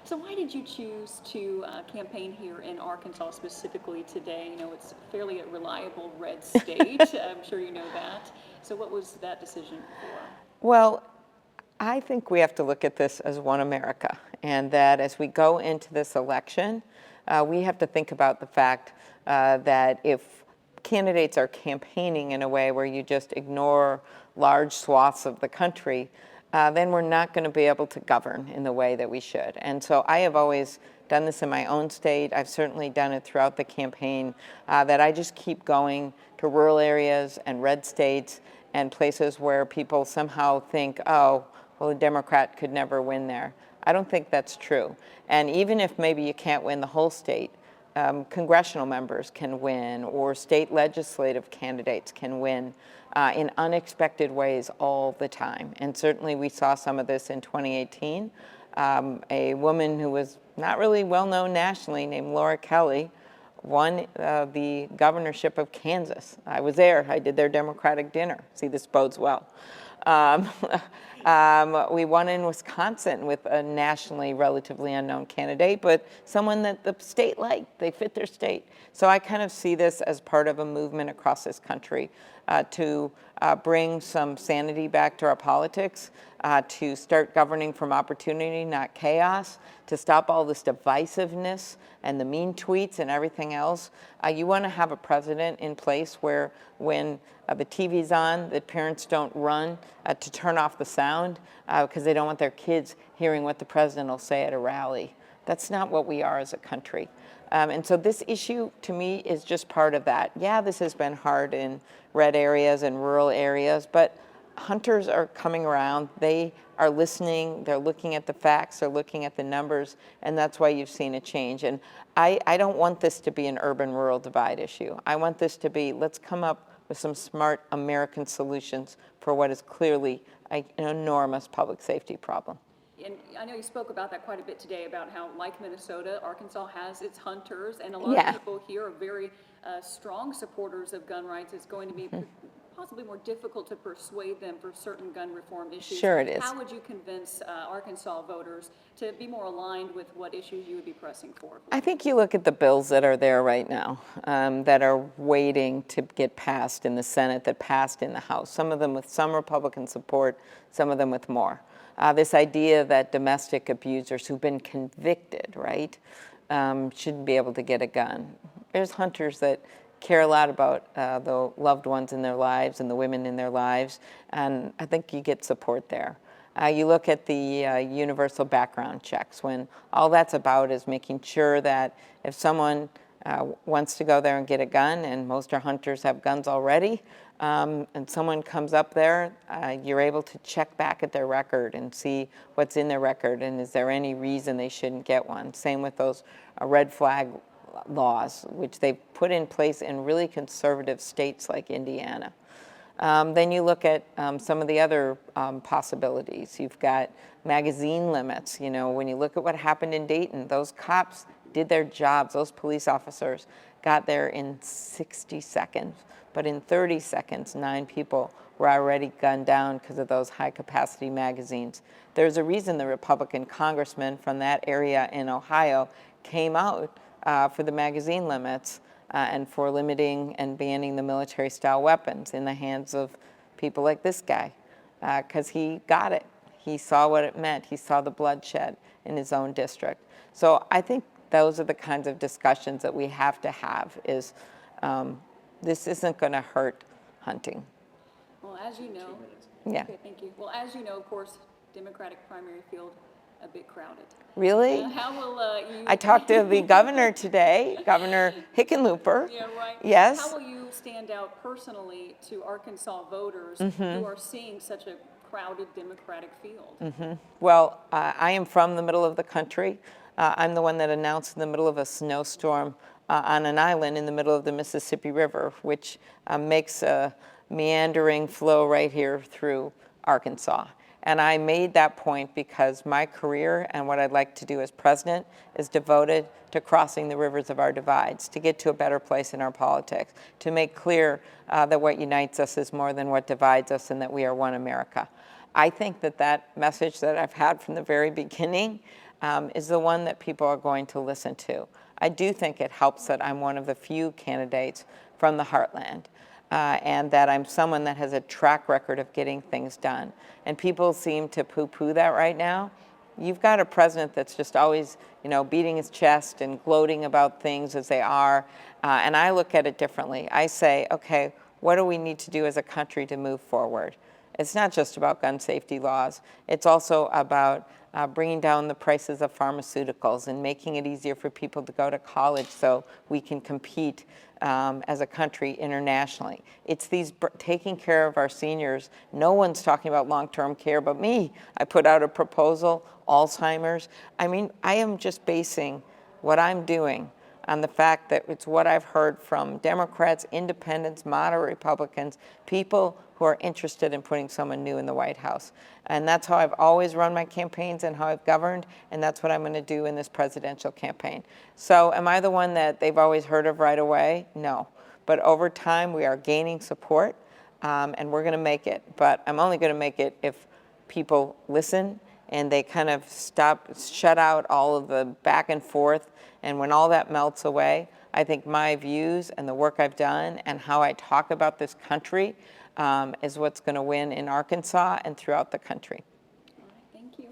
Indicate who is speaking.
Speaker 1: So why did you choose to campaign here in Arkansas specifically today? You know, it's fairly a reliable red state. I'm sure you know that. So what was that decision for?
Speaker 2: Well, I think we have to look at this as one America, and that as we go into this election, we have to think about the fact that if candidates are campaigning in a way where you just ignore large swaths of the country, then we're not going to be able to govern in the way that we should. And so I have always done this in my own state. I've certainly done it throughout the campaign, that I just keep going to rural areas and red states and places where people somehow think, oh, well, a Democrat could never win there. I don't think that's true. And even if maybe you can't win the whole state, congressional members can win, or state legislative candidates can win in unexpected ways all the time. And certainly we saw some of this in 2018. A woman who was not really well known nationally, named Laura Kelly, won the governorship of Kansas. I was there. I did their Democratic dinner. See, this bodes well. Um, we won in Wisconsin with a nationally relatively unknown candidate, but someone that the state liked. They fit their state. So I kind of see this as part of a movement across this country to bring some sanity back to our politics, to start governing from opportunity, not chaos, to stop all this divisiveness and the mean tweets and everything else. You want to have a president in place where when the TV's on, that parents don't run to turn off the sound because they don't want their kids hearing what the president will say at a rally. That's not what we are as a country. And so this issue, to me, is just part of that. Yeah, this has been hard in red areas and rural areas, but hunters are coming around. They are listening. They're looking at the facts. They're looking at the numbers, and that's why you've seen a change. And I don't want this to be an urban-rural divide issue. I want this to be, let's come up with some smart American solutions for what is clearly an enormous public safety problem.
Speaker 1: And I know you spoke about that quite a bit today, about how, like Minnesota, Arkansas has its hunters, and a lot of people here are very strong supporters of gun rights. It's going to be possibly more difficult to persuade them for certain gun reform issues.
Speaker 2: Sure it is.
Speaker 1: How would you convince Arkansas voters to be more aligned with what issues you would be pressing for?
Speaker 2: I think you look at the bills that are there right now that are waiting to get passed in the Senate, that passed in the House, some of them with some Republican support, some of them with more. This idea that domestic abusers who've been convicted, right, shouldn't be able to get a gun. There's hunters that care a lot about the loved ones in their lives and the women in their lives, and I think you get support there. You look at the universal background checks, when all that's about is making sure that if someone wants to go there and get a gun, and most our hunters have guns already, and someone comes up there, you're able to check back at their record and see what's in their record, and is there any reason they shouldn't get one. Same with those red flag laws, which they've put in place in really conservative states like Indiana. Then you look at some of the other possibilities. You've got magazine limits. You know, when you look at what happened in Dayton, those cops did their jobs. Those police officers got there in 60 seconds. But in 30 seconds, 9 people were already gunned down because of those high-capacity magazines. There's a reason the Republican congressman from that area in Ohio came out for the magazine limits and for limiting and banning the military-style weapons in the hands of people like this guy, because he got it. He saw what it meant. He saw the bloodshed in his own district. So I think those are the kinds of discussions that we have to have, is this isn't going to hurt hunting.
Speaker 1: Well, as you know,
Speaker 2: Yeah.
Speaker 1: okay, thank you. Well, as you know, of course, Democratic primary field a bit crowded.
Speaker 2: Really?
Speaker 1: How will you?
Speaker 2: I talked to the governor today, Governor Hickenlooper.
Speaker 1: Yeah, right.
Speaker 2: Yes.
Speaker 1: How will you stand out personally to Arkansas voters who are seeing such a crowded Democratic field?
Speaker 2: Well, I am from the middle of the country. I'm the one that announced in the middle of a snowstorm on an island in the middle of the Mississippi River, which makes a meandering flow right here through Arkansas. And I made that point because my career and what I'd like to do as president is devoted to crossing the rivers of our divides, to get to a better place in our politics, to make clear that what unites us is more than what divides us, and that we are one America. I think that that message that I've had from the very beginning is the one that people are going to listen to. I do think it helps that I'm one of the few candidates from the heartland, and that I'm someone that has a track record of getting things done. And people seem to poo-poo that right now. You've got a president that's just always, beating his chest and gloating about things as they are. And I look at it differently. I say, okay, what do we need to do as a country to move forward? It's not just about gun safety laws. It's also about bringing down the prices of pharmaceuticals and making it easier for people to go to college so we can compete as a country internationally. It's these taking care of our seniors. No one's talking about long-term care but me. I put out a proposal, Alzheimer's. I mean, I am just basing what I'm doing on the fact that it's what I've heard from Democrats, independents, moderate Republicans, people who are interested in putting someone new in the White House. And that's how I've always run my campaigns and how I've governed, and that's what I'm going to do in this presidential campaign. So am I the one that they've always heard of right away? No. But over time, we are gaining support, and we're going to make it. But I'm only going to make it if people listen and they kind of shut out all of the back and forth. And when all that melts away, I think my views and the work I've done and how I talk about this country is what's going to win in Arkansas and throughout the country.